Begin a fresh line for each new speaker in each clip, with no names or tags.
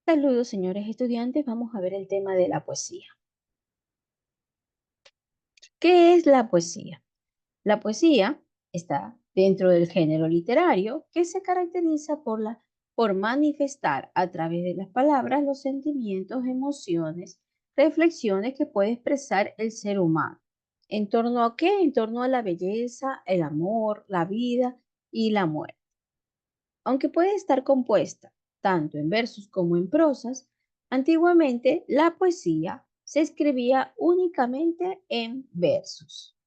Saludos, señores estudiantes. Vamos a ver el tema de la poesía. ¿Qué es la poesía? La poesía está dentro del género literario que se caracteriza por manifestar a través de las palabras los sentimientos, emociones, reflexiones que puede expresar el ser humano. ¿En torno a qué? En torno a la belleza, el amor, la vida y la muerte. Aunque puede estar compuesta tanto en versos como en prosas, antiguamente la poesía se escribía únicamente en versos.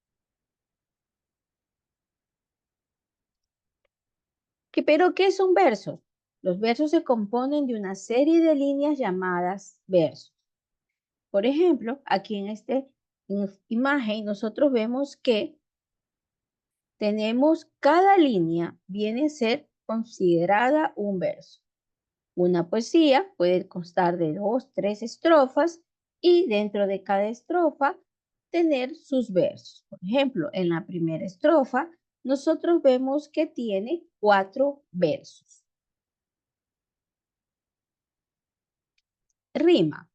¿Pero qué son versos? Los versos se componen de una serie de líneas llamadas versos. Por ejemplo, aquí en esta imagen nosotros vemos que tenemos cada línea viene a ser considerada un verso. Una poesía puede constar de dos, tres estrofas y dentro de cada estrofa tener sus versos. Por ejemplo, en la primera estrofa nosotros vemos que tiene 4 versos. Rima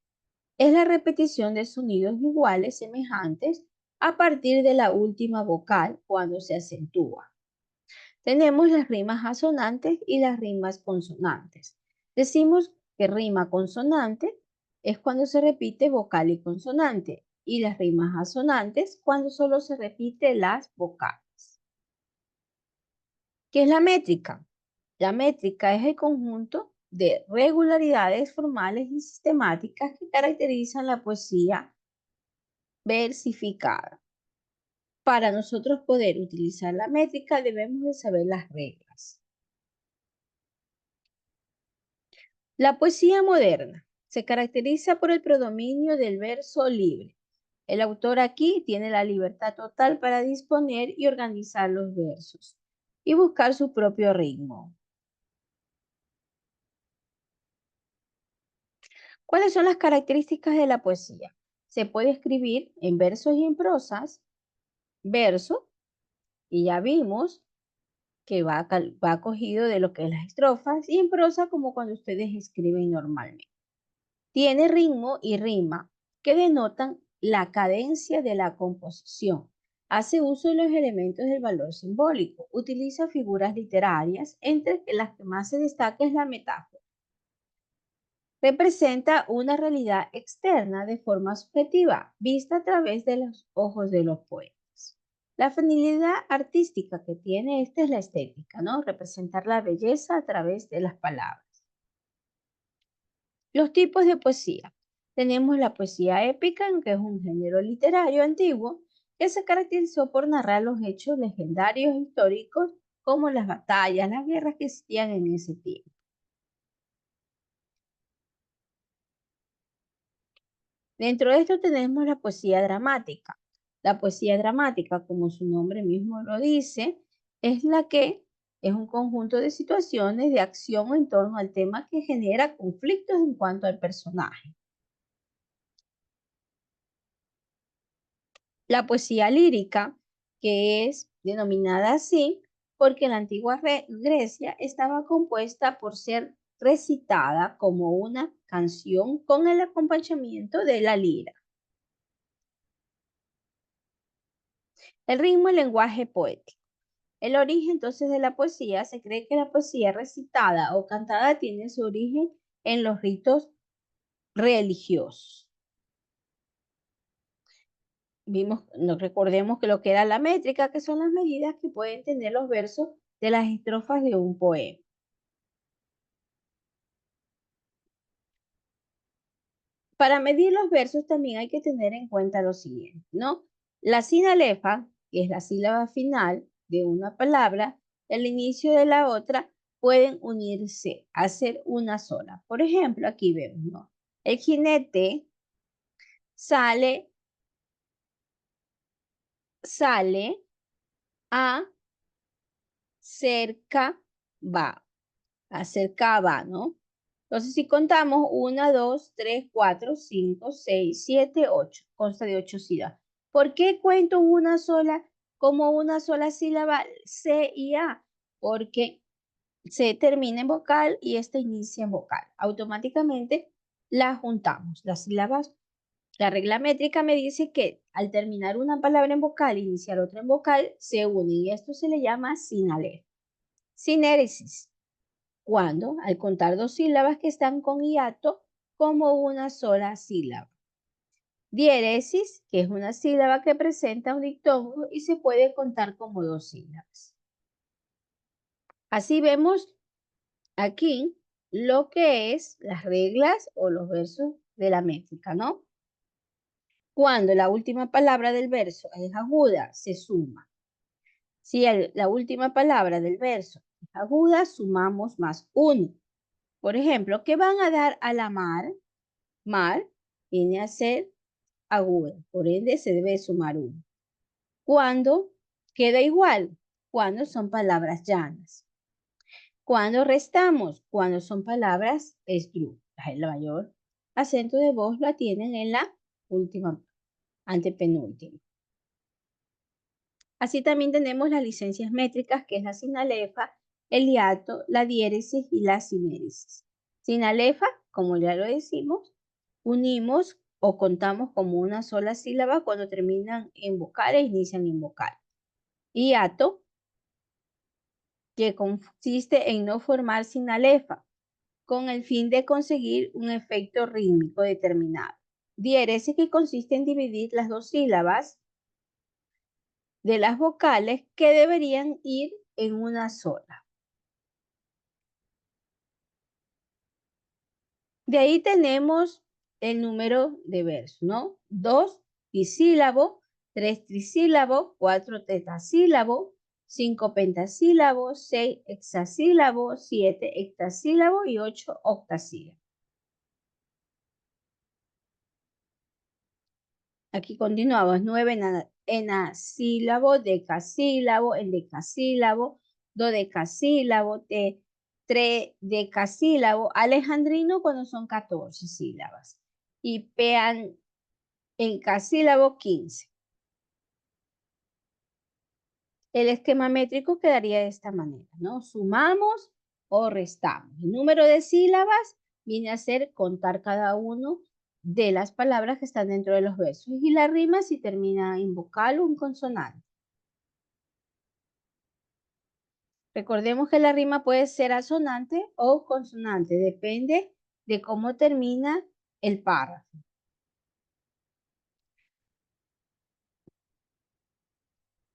es la repetición de sonidos iguales, semejantes, a partir de la última vocal cuando se acentúa. Tenemos las rimas asonantes y las rimas consonantes. Decimos que rima consonante es cuando se repite vocal y consonante y las rimas asonantes cuando solo se repite las vocales. ¿Qué es la métrica? La métrica es el conjunto de regularidades formales y sistemáticas que caracterizan la poesía versificada. Para nosotros poder utilizar la métrica debemos de saber las reglas. La poesía moderna se caracteriza por el predominio del verso libre. El autor aquí tiene la libertad total para disponer y organizar los versos y buscar su propio ritmo. ¿Cuáles son las características de la poesía? Se puede escribir en versos y en prosas, verso, y ya vimos que va cogido de lo que es las estrofas, y en prosa como cuando ustedes escriben normalmente. Tiene ritmo y rima que denotan la cadencia de la composición. Hace uso de los elementos del valor simbólico. Utiliza figuras literarias, entre las que más se destaca es la metáfora. Representa una realidad externa de forma subjetiva, vista a través de los ojos de los poetas. La finalidad artística que tiene esta es la estética, ¿no? Representar la belleza a través de las palabras. Los tipos de poesía. Tenemos la poesía épica, que es un género literario antiguo que se caracterizó por narrar los hechos legendarios históricos como las batallas, las guerras que existían en ese tiempo. Dentro de esto tenemos la poesía dramática. La poesía dramática, como su nombre mismo lo dice, es la que es un conjunto de situaciones de acción en torno al tema que genera conflictos en cuanto al personaje. La poesía lírica, que es denominada así porque en la antigua Grecia estaba compuesta por ser recitada como una canción con el acompañamiento de la lira. El ritmo y lenguaje poético. El origen entonces de la poesía, se cree que la poesía recitada o cantada tiene su origen en los ritos religiosos. Nos recordemos que lo que era la métrica, que son las medidas que pueden tener los versos de las estrofas de un poema. Para medir los versos también hay que tener en cuenta lo siguiente, ¿no? La sinalefa, que es la sílaba final de una palabra, el inicio de la otra, pueden unirse, hacer una sola. Por ejemplo, aquí vemos, ¿no? El jinete sale, sale, a, cerca, va, acercaba, ¿no? Entonces, si contamos 1, 2, 3, 4, 5, 6, 7, 8, consta de 8 sílabas. ¿Por qué cuento una sola como una sola sílaba C y A? Porque se termina en vocal y esta inicia en vocal. Automáticamente las juntamos. Las sílabas, la regla métrica me dice que al terminar una palabra en vocal e iniciar otra en vocal, se unen y esto se le llama sinaleo. Sinéresis, cuando al contar dos sílabas que están con hiato como una sola sílaba. Diéresis, que es una sílaba que presenta un dictongo y se puede contar como dos sílabas. Así vemos aquí lo que es las reglas o los versos de la métrica, ¿no? Cuando la última palabra del verso es aguda, se suma. Si la última palabra del verso es aguda, sumamos más uno. Por ejemplo, ¿qué van a dar a la mar? Mar viene a ser aguda, por ende se debe sumar uno. Cuando queda igual, cuando son palabras llanas. Cuando restamos, cuando son palabras esdrújulas. El mayor acento de voz la tienen en la última, antepenúltima. Así también tenemos las licencias métricas, que es la sinalefa, el hiato, la diéresis y la sinéresis. Sinalefa, como ya lo decimos, unimos o contamos como una sola sílaba cuando terminan en vocal e inician en vocal. Hiato, que consiste en no formar sinalefa, con el fin de conseguir un efecto rítmico determinado. Diéresis, que consiste en dividir las dos sílabas de las vocales que deberían ir en una sola. De ahí tenemos el número de versos, ¿no? 2 bisílabos, 3 trisílabos, 4 tetasílabos, 5 pentasílabos, 6 hexasílabos, 7 hectasílabos y 8 octasílabos. Aquí continuamos, 9 enasílabo, decasílabo, endecasílabo, dodecasílabo, tredecasílabo, alejandrino cuando son 14 sílabas y encasílabo 15. El esquema métrico quedaría de esta manera, ¿no? Sumamos o restamos. El número de sílabas viene a ser contar cada uno de las palabras que están dentro de los versos y la rima si termina en vocal o en consonante. Recordemos que la rima puede ser asonante o consonante, depende de cómo termina el párrafo.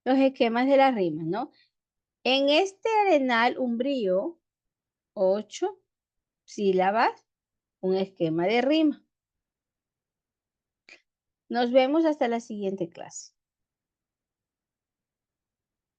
Los esquemas de la rima, ¿no? En este arenal umbrío, 8 sílabas, un esquema de rima. Nos vemos hasta la siguiente clase.